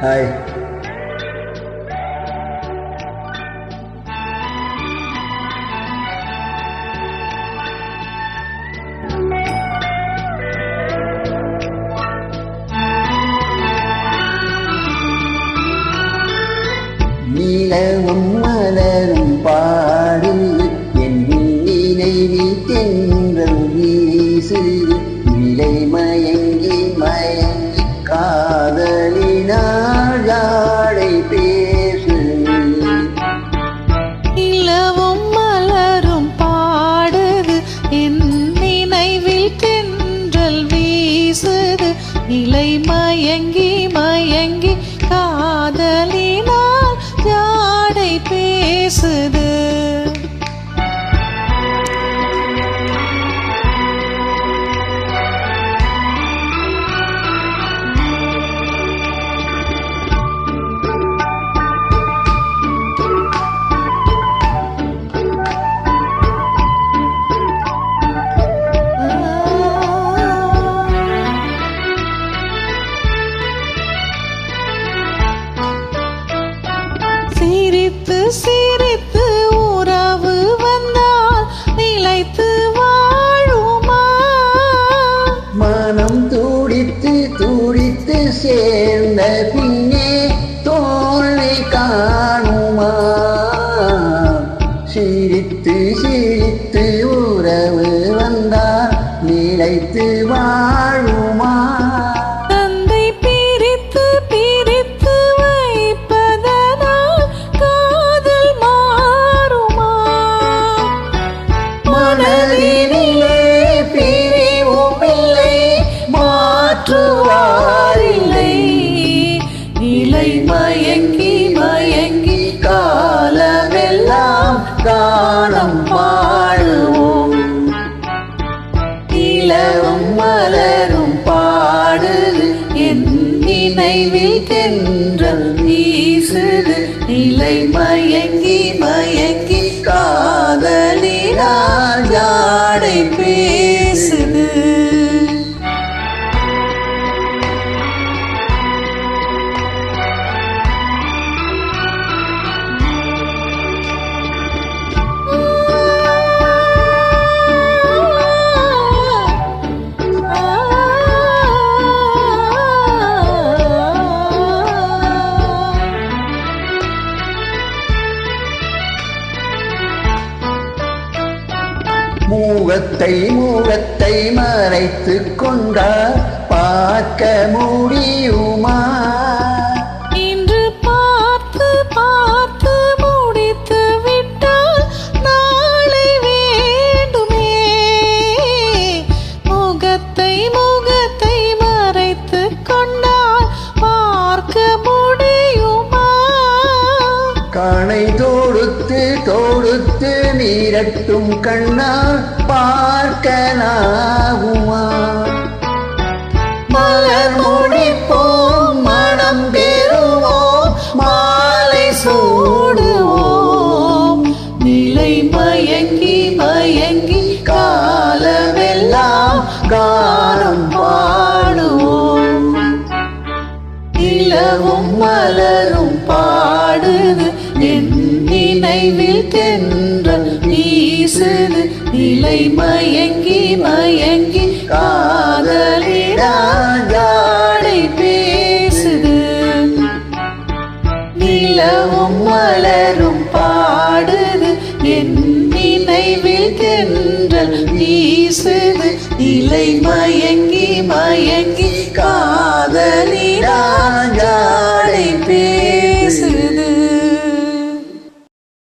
Hi. நிலவும் மலரும் பாடு என் நினைவில் தென்றல் வீசு நிலை மயங்கி மயங்கி காதலினாள் யாழை பேசு. நிலவும் மலரும் பாடுது என் நினைவில் தென்றல் வீசுது நிலை மயங்கி மயங்கி காதலினால் ஜாடை பேசுது. சிரித்து சிரித்து உறவு வந்தால் நிலைத்து வாழுமா? மனம் துடித்து துடித்து சேர்ந்த பின்னே தோல்வி காணுமா? சிரித்து சிரித்து உறவு வந்தால் நிலைத்து வாழுமா? தந்தை பிரித்து பிரித்து வைப்பதனால் காதல் மாறுமா? மனதினிலே பிரிவும் இல்லை மாற்றுவாரில்லை. நிலை மயங்கி மயங்கி காலமெல்லாம் காணம் பாடுவோம். நிலவும் மலரும் பாடுது என் நினைவில் தென்றல் வீசுது நிலை மயங்கி மயங்கி காதலினால் ஜாடை பேசுது. மூகத்தை மூகத்தை மறைத்துக் கொண்டால் பார்க்க முடியுமா? இன்று பார்த்து பார்த்து முடித்து விட்டால் நாளை வேண்டுமே. முகத்தை முகத்தை மறைத்து கொண்டால் பார்க்க முடியுமா? கணை தொடுத்து தொடுத்து நீரட்டும் கண்ணால் பார்க்கலாகுமா? மலர் முடிப்போம் மனம் பெறுவோம் மாலை சூடுவோம். நிலை மயங்கி மயங்கி காலமெல்லாம் கானம் பாடுவோம். நிலவும் மலரும் பாடுது என் நினைவில் தென்றல் வீசுது நிலை மயங்கி மயங்கி காதலினால் ஜாடை பேசுது. நிலவும் மலரும் பாடுது என் நினைவில் தென்றல் வீசுது நிலை மயங்கி மயங்கி காதலினால்